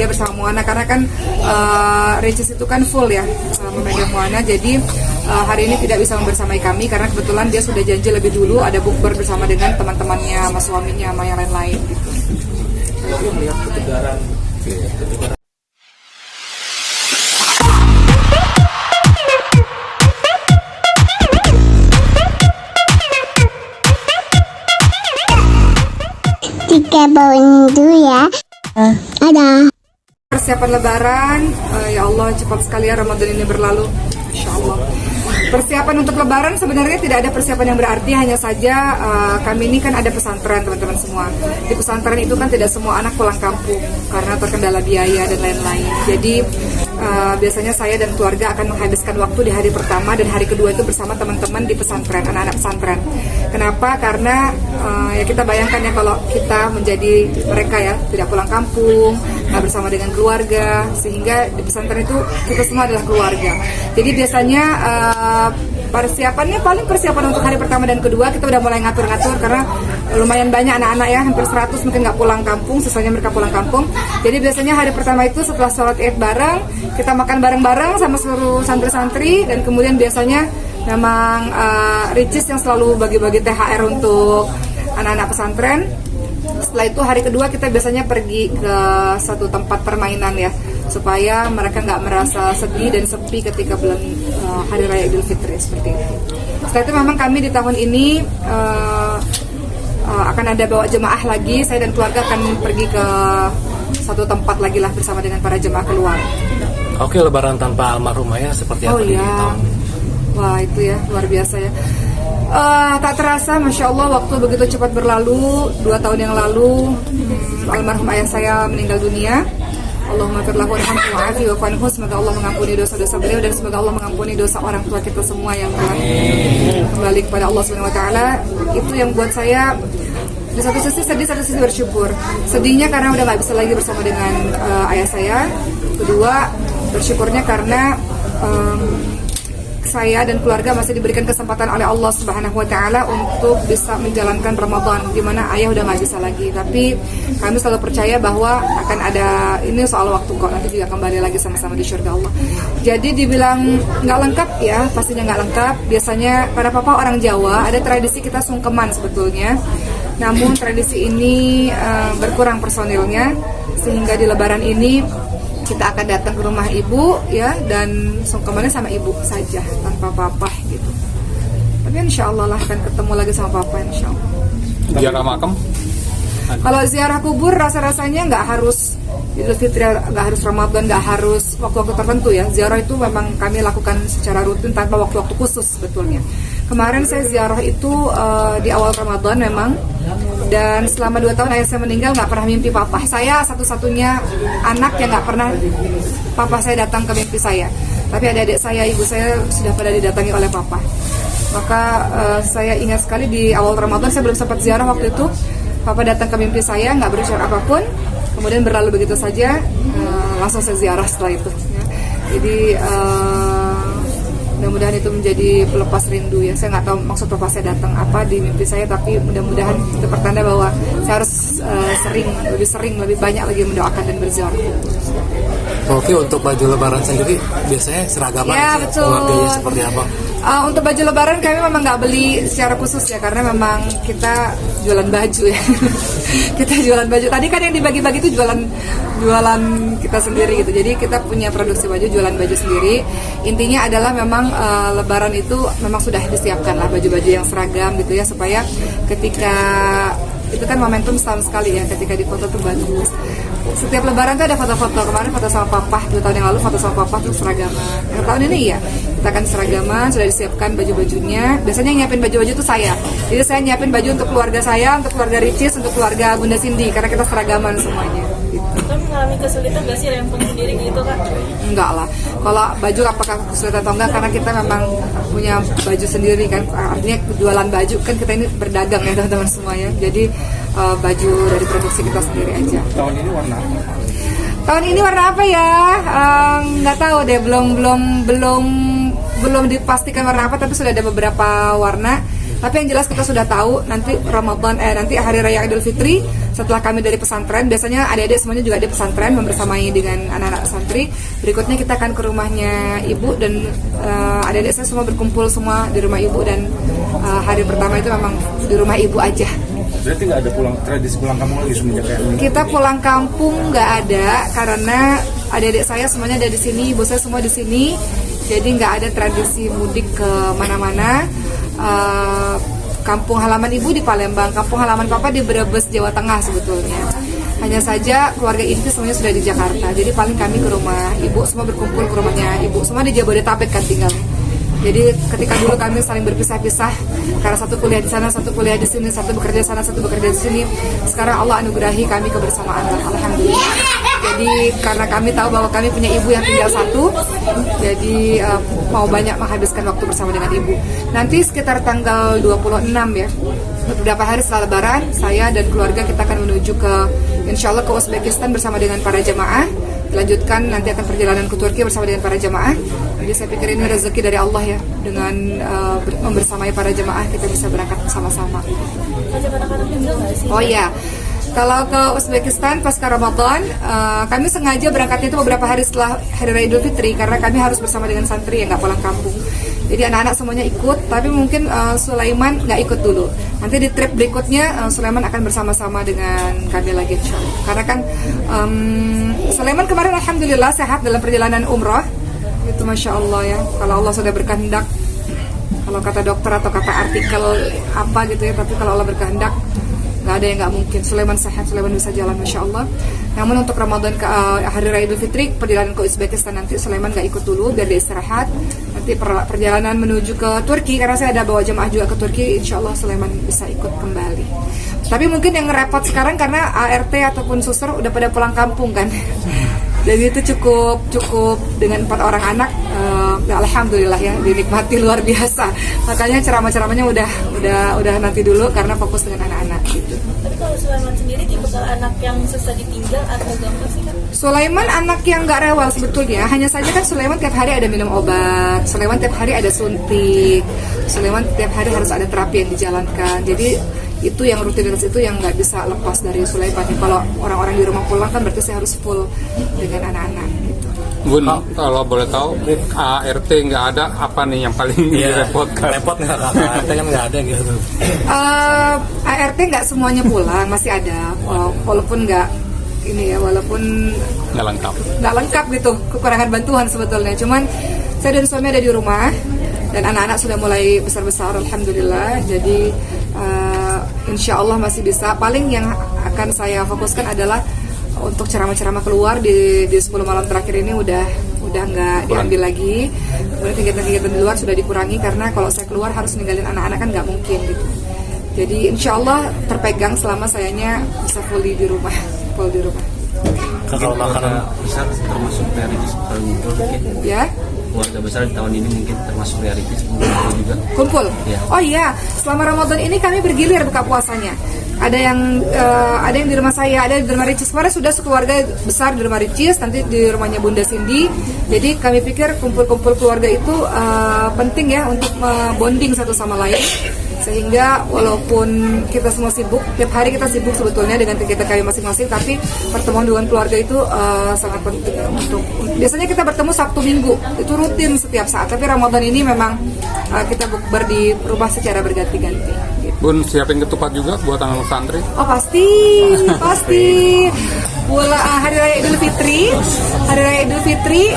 dia bersama Moana, karena kan Ricis itu kan full ya memegang Moana, jadi hari ini tidak bisa membersamai kami karena kebetulan dia sudah janji lebih dulu ada bukber bersama dengan teman-temannya, sama suaminya, sama yang lain-lain gitu. Tiga bawang dulu ya. Ada. Persiapan Lebaran, ya Allah cepat sekali ya Ramadan ini berlalu, Insya Allah. Persiapan untuk Lebaran sebenarnya tidak ada persiapan yang berarti, hanya saja kami ini kan ada pesantren teman-teman semua. Di pesantren itu kan tidak semua anak pulang kampung karena terkendala biaya dan lain-lain. Jadi biasanya saya dan keluarga akan menghabiskan waktu di hari pertama dan hari kedua itu bersama teman-teman di pesantren, anak-anak pesantren. Kenapa? Karena ya kita bayangkan ya kalau kita menjadi mereka ya, tidak pulang kampung, nggak bersama dengan keluarga, sehingga di pesantren itu kita semua adalah keluarga. Jadi biasanya persiapannya paling persiapan untuk hari pertama dan kedua kita udah mulai ngatur-ngatur karena lumayan banyak anak-anak ya, hampir 100 mungkin nggak pulang kampung, sisanya mereka pulang kampung. Jadi biasanya hari pertama itu setelah sholat Id bareng, kita makan bareng-bareng sama seluruh santri-santri, dan kemudian biasanya memang Ricis yang selalu bagi-bagi THR untuk anak-anak pesantren. Setelah itu hari kedua kita biasanya pergi ke satu tempat permainan ya, supaya mereka nggak merasa sedih dan sepi ketika bulan Hari Raya Idul Fitri seperti itu. Setelah itu memang kami di tahun ini akan ada bawa jemaah lagi, saya dan keluarga akan pergi ke satu tempat lagi lah bersama dengan para jemaah keluar. Oke, Lebaran tanpa almarhum ayah seperti apa di tahun? Wah itu ya luar biasa ya. Tak terasa, Masya Allah, waktu begitu cepat berlalu. 2 tahun yang lalu almarhum ayah saya meninggal dunia. Allahumma firlahu warhamhu wa'afi wa fanhu. Semoga Allah mengampuni dosa-dosa beliau dan semoga Allah mengampuni dosa orang tua kita semua yang telah kembali kepada Allah Subhanahu wa taala. Itu yang buat saya di satu sisi sedih, satu sisi bersyukur. Sedihnya karena udah nggak bisa lagi bersama dengan ayah saya. Kedua, bersyukurnya karena saya dan keluarga masih diberikan kesempatan oleh Allah Subhanahu wa taala untuk bisa menjalankan Ramadan, di mana ayah udah nggak bisa lagi. Tapi kami selalu percaya bahwa akan ada, ini soal waktu kok, nanti juga kembali lagi sama-sama di surga Allah. Jadi dibilang nggak lengkap ya, pastinya nggak lengkap. Biasanya pada papa orang Jawa ada tradisi kita sungkeman sebetulnya. Namun tradisi ini berkurang personilnya, sehingga di Lebaran ini kita akan datang ke rumah ibu ya, dan sungkemannya sama ibu saja tanpa papa gitu. Tapi insya Allah lah akan ketemu lagi sama papa insya Allah. Ziarah makam? Kalau ziarah kubur rasa-rasanya nggak harus Idul Fitri, nggak harus Ramadan, nggak harus waktu-waktu tertentu ya. Ziarah itu memang kami lakukan secara rutin tanpa waktu-waktu khusus sebetulnya. Kemarin saya ziarah itu di awal Ramadan memang, dan selama 2 tahun ayah saya meninggal nggak pernah mimpi papa. Saya satu-satunya anak yang nggak pernah papa saya datang ke mimpi saya. Tapi adik-adik saya, ibu saya sudah pada didatangi oleh papa. Maka saya ingat sekali di awal Ramadan saya belum sempat ziarah waktu itu. Papa datang ke mimpi saya, nggak berucap apapun, kemudian berlalu begitu saja, langsung saya ziarah setelah itu. Ya. Jadi mudah-mudahan itu menjadi pelepas rindu ya. Saya nggak tahu maksud papa saya datang apa di mimpi saya, tapi mudah-mudahan itu pertanda bahwa saya harus lebih banyak lagi mendoakan dan berziarah. Oke, untuk baju Lebaran sendiri biasanya seragaman ya, sih, keluarganya seperti apa? Untuk baju Lebaran kami memang nggak beli secara khusus ya, karena memang kita jualan baju ya. Kita jualan baju. Tadi kan yang dibagi-bagi itu jualan kita sendiri gitu. Jadi kita punya produksi baju, jualan baju sendiri. Intinya adalah memang Lebaran itu memang sudah disiapkan lah baju-baju yang seragam gitu ya, supaya ketika itu kan momentum setahun sekali ya, ketika dipoto tuh bagus. Setiap Lebaran tuh ada foto-foto. Kemarin foto sama papa, 2 tahun yang lalu foto sama papa tuh seragaman. Yang tahun ini ya kita akan seragaman, sudah disiapkan baju-bajunya. Biasanya yang nyiapin baju-baju itu saya. Jadi saya nyiapin baju untuk keluarga saya, untuk keluarga Ricis, untuk keluarga Bunda Cindy, karena kita seragaman semuanya gitu. Kan mengalami kesulitan gak sih rempong sendiri gitu kan? Enggak lah. Kalau baju apakah kesulitan atau enggak, karena kita memang punya baju sendiri kan. Artinya jualan baju kan, kita ini berdagang ya teman-teman semuanya. Jadi baju dari produksi kita sendiri aja. Tahun ini warna apa? Tahun ini warna apa ya? Nggak tahu deh, belum dipastikan warna apa, tapi sudah ada beberapa warna. Tapi yang jelas kita sudah tahu nanti nanti hari raya Idul Fitri setelah kami dari pesantren, biasanya adik-adik semuanya juga di pesantren membersamai dengan anak-anak santri. Berikutnya kita akan ke rumahnya ibu dan adik-adik saya semua berkumpul semua di rumah ibu, dan hari pertama itu memang di rumah ibu aja. Berarti nggak ada tradisi pulang kampung lagi semenjak kayak ini? Kita pulang kampung nggak ada karena adik-adik saya semuanya ada di sini, ibu saya semua di sini, jadi nggak ada tradisi mudik ke mana-mana. Kampung halaman ibu di Palembang, kampung halaman papa di Brebes, Jawa Tengah sebetulnya. Hanya saja keluarga inti semuanya sudah di Jakarta, jadi paling kami ke rumah ibu, semua berkumpul ke rumahnya ibu, semua di Jabodetabek kan tinggal. Jadi ketika dulu kami saling berpisah-pisah karena satu kuliah di sana, satu kuliah di sini, satu bekerja di sana, satu bekerja di sini. Sekarang Allah anugerahi kami kebersamaan, alhamdulillah. Jadi karena kami tahu bahwa kami punya ibu yang tinggal satu, jadi mau banyak menghabiskan waktu bersama dengan ibu. Nanti sekitar tanggal 26 ya, beberapa hari setelah Lebaran, saya dan keluarga kita akan menuju ke, insya Allah ke Uzbekistan bersama dengan para jamaah. Dilanjutkan nanti akan perjalanan ke Turki bersama dengan para jamaah. Jadi saya pikir ini rezeki dari Allah ya, dengan membersamai para jamaah kita bisa berangkat bersama-sama. Oh iya, kalau ke Uzbekistan pasca Ramadan, kami sengaja berangkatnya itu beberapa hari setelah Hari Raya Idul Fitri karena kami harus bersama dengan santri yang nggak pulang kampung. Jadi anak-anak semuanya ikut, tapi mungkin Sulaiman nggak ikut dulu. Nanti di trip berikutnya Sulaiman akan bersama-sama dengan kami lagi. Karena kan Sulaiman kemarin alhamdulillah sehat dalam perjalanan umrah. Itu Masya Allah ya, kalau Allah sudah berkehendak. Kalau kata dokter atau kata artikel apa gitu ya, tapi kalau Allah berkehendak nggak ada yang nggak mungkin. Sulaiman sehat, Sulaiman bisa jalan Masya Allah. Namun untuk Ramadan ke Hari Raya Idul Fitri, perjalanan ke Uzbekistan nanti Sulaiman nggak ikut dulu biar dia istirahat. Nanti perjalanan menuju ke Turki, karena saya ada bawa jemaah juga ke Turki, insya Allah Sulaiman bisa ikut kembali. Tapi mungkin yang repot sekarang karena ART ataupun suster udah pada pulang kampung kan. Jadi itu cukup dengan 4 orang anak, alhamdulillah ya, dinikmati luar biasa. Makanya ceramah-ceramahnya udah nanti dulu karena fokus dengan anak-anak gitu. Tapi kalau Sulaiman sendiri tipe anak yang susah ditinggal atau gampang sih kan? Sulaiman anak yang nggak rewel sebetulnya, hanya saja kan Sulaiman tiap hari ada minum obat, Sulaiman tiap hari ada suntik, Sulaiman tiap hari harus ada terapi yang dijalankan. Jadi itu yang rutinitas itu yang nggak bisa lepas dari Sulaiman. Kalau orang-orang di rumah pulang kan berarti saya harus full dengan anak-anak gitu. Bun, kalau boleh tahu ART nggak ada, apa nih yang paling direpotkan? Repot nggak? ART kan nggak ada gitu. ART nggak semuanya pulang, masih ada, walaupun nggak ini ya, walaupun nggak lengkap gitu, kekurangan bantuan sebetulnya. Cuman saya dan suami ada di rumah dan anak-anak sudah mulai besar-besar, alhamdulillah. Jadi insya Allah masih bisa. Paling yang akan saya fokuskan adalah untuk ceramah-ceramah keluar di 10 malam terakhir ini udah nggak diambil lagi. Kemudian kegiatan-kegiatan di luar sudah dikurangi karena kalau saya keluar harus ninggalin anak-anak kan nggak mungkin gitu. Jadi insya Allah terpegang selama sayanya bisa full di rumah. Kalau makanan besar termasuk prioritas mungkin Ya. keluarga besar di tahun ini mungkin termasuk prioritas juga. Kumpul. Ya. Oh iya, selama Ramadan ini kami bergilir buka puasanya. Ada yang di rumah saya, ada di rumah Ricis. Kemarin sudah sekeluarga besar di rumah Ricis, nanti di rumahnya Bunda Cindy. Jadi kami pikir kumpul-kumpul keluarga itu penting ya untuk bonding satu sama lain. Sehingga walaupun kita semua sibuk, tiap hari kita sibuk sebetulnya dengan kegiatan kami masing-masing, tapi pertemuan dengan keluarga itu sangat penting untuk. Biasanya kita bertemu Sabtu Minggu, itu rutin setiap saat. Tapi Ramadan ini memang kita bukber di rumah secara berganti-ganti. Gitu. Bun, siapin ketupat juga buat anak santri? Oh pasti. Hari Raya Idul Fitri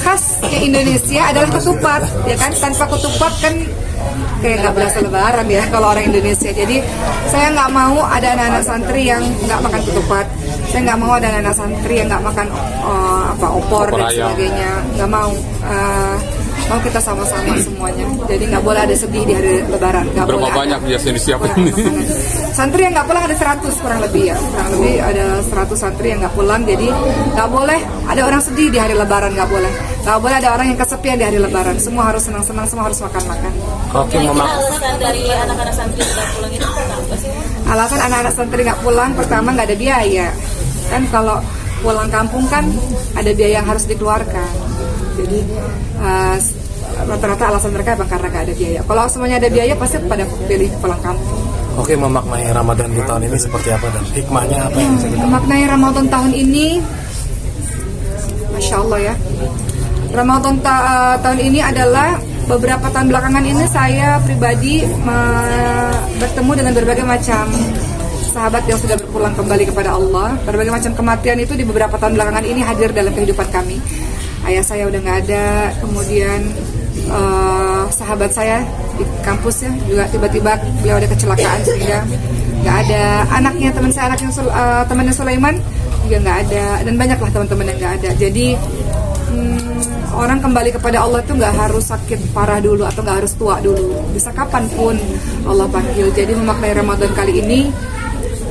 khasnya Indonesia adalah ketupat, ya kan? Tanpa ketupat kan kayak nggak berasa Lebaran ya kalau orang Indonesia. Jadi saya nggak mau ada anak-anak santri yang nggak makan ketupat. Saya nggak mau ada anak-anak santri yang nggak makan opor dan sebagainya. Nggak mau. Mau kita sama-sama semuanya. Jadi nggak boleh ada sedih di hari Lebaran. Berapa banyak biasanya disiapin? Santri yang nggak pulang ada 100 kurang lebih ya. Kurang lebih ada 100 santri yang nggak pulang. Jadi nggak boleh ada orang sedih di hari Lebaran, nggak boleh. Nggak boleh ada orang yang kesepian di hari Lebaran. Semua harus senang-senang, semua harus makan-makan. Oke, Mama. Alasan dari anak-anak santri tidak pulang itu apa sih? Alasan anak-anak santri nggak pulang, pertama nggak ada biaya. Kan kalau pulang kampung kan ada biaya yang harus dikeluarkan. Jadi rata-rata alasan mereka emang karena gak ada biaya. Kalau semuanya ada biaya pasti pada pilih pulang kampung. Oke, memaknai Ramadan di tahun ini seperti apa dan hikmahnya apa yang bisa kita Memaknai Ramadan tahun ini, Masya Allah ya. Ramadan tahun ini adalah beberapa tahun belakangan ini saya pribadi bertemu dengan berbagai macam sahabat yang sudah berpulang kembali kepada Allah. Berbagai macam kematian itu di beberapa tahun belakangan ini hadir dalam kehidupan kami. Ayah saya udah nggak ada, kemudian sahabat saya di kampus ya juga tiba-tiba beliau ada kecelakaan sehingga nggak ada. Anaknya teman saya, temannya Sulaiman juga nggak ada, dan banyaklah teman-teman yang nggak ada. Jadi orang kembali kepada Allah itu nggak harus sakit parah dulu atau nggak harus tua dulu, bisa kapanpun Allah panggil. Jadi memaknai Ramadan kali ini,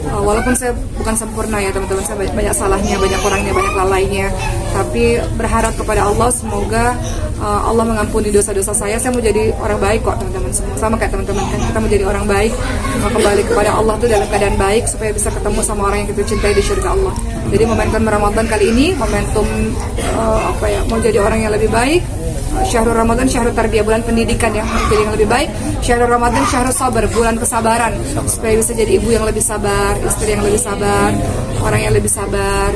walaupun saya bukan sempurna ya teman-teman, saya banyak salahnya, banyak kurangnya, banyak lalainya, tapi berharap kepada Allah semoga Allah mengampuni dosa-dosa saya. Saya mau jadi orang baik kok teman-teman semua, sama kayak teman-teman kan, kita mau jadi orang baik, mau kembali kepada Allah tuh dalam keadaan baik supaya bisa ketemu sama orang yang kita cintai di surga Allah. Jadi momentum Ramadan kali ini momentum mau jadi orang yang lebih baik. Syahrul Ramadan, Syahrul Tarbiyah, bulan pendidikan ya, jadi yang lebih baik. Syahrul Ramadan, Syahrul Sabar, bulan kesabaran, supaya bisa jadi ibu yang lebih sabar, istri yang lebih sabar, orang yang lebih sabar,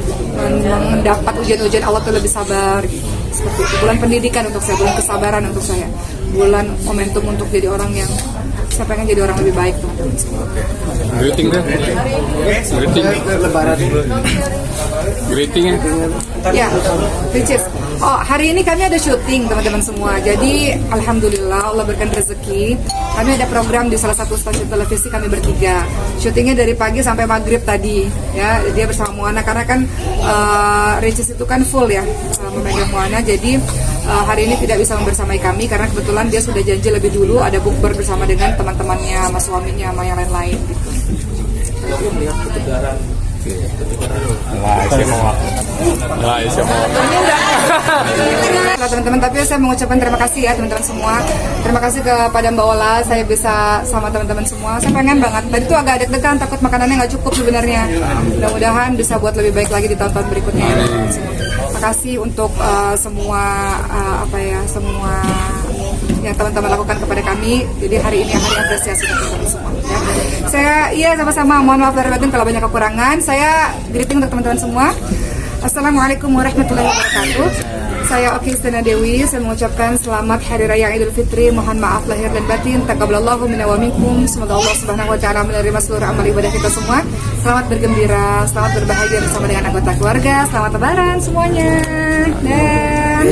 mendapat ujian-ujian Allah tuh lebih sabar. Seperti itu. Bulan pendidikan untuk saya, bulan kesabaran untuk saya, bulan momentum untuk jadi orang yang saya pengen jadi orang lebih baik teman-teman semua. Greeting deh. Greeting Ya, which is hari ini kami ada syuting teman-teman semua. Jadi alhamdulillah Allah berikan rezeki. Kami ada program di salah satu stasiun televisi, kami bertiga. Syutingnya dari pagi sampai maghrib tadi. Ya, dia bersama Moana karena kan Ricis itu kan full ya memegang Moana. Jadi hari ini tidak bisa membersamai kami karena kebetulan dia sudah janji lebih dulu ada bukber bersama dengan teman-temannya, sama suaminya, sama yang lain-lain gitu. Teman-teman, tapi saya mengucapkan terima kasih ya teman-teman semua. Terima kasih kepada Mbak Ola, saya bisa sama teman-teman semua. Saya pengen banget. Tadi tuh agak deg-degan, takut makanannya nggak cukup sebenarnya. Mudah-mudahan bisa buat lebih baik lagi di tahun-tahun berikutnya. Terima kasih untuk semua semua yang teman-teman lakukan kepada kami. Jadi hari ini hari apresiasi untuk teman-teman semua. Ya. Saya sama-sama mohon maaf lahir batin kalau banyak kekurangan. Saya greeting untuk teman-teman semua. Assalamualaikum warahmatullahi wabarakatuh. Saya Oki Istina Dewi. Saya mengucapkan selamat Hari Raya Idul Fitri. Mohon maaf lahir dan batin. Taqabbalallahu minna wa minkum. Semoga Allah Subhanahu wa taala menerima seluruh amal ibadah kita semua. Selamat bergembira, selamat berbahagia bersama dengan anggota keluarga. Selamat Lebaran semuanya. Dan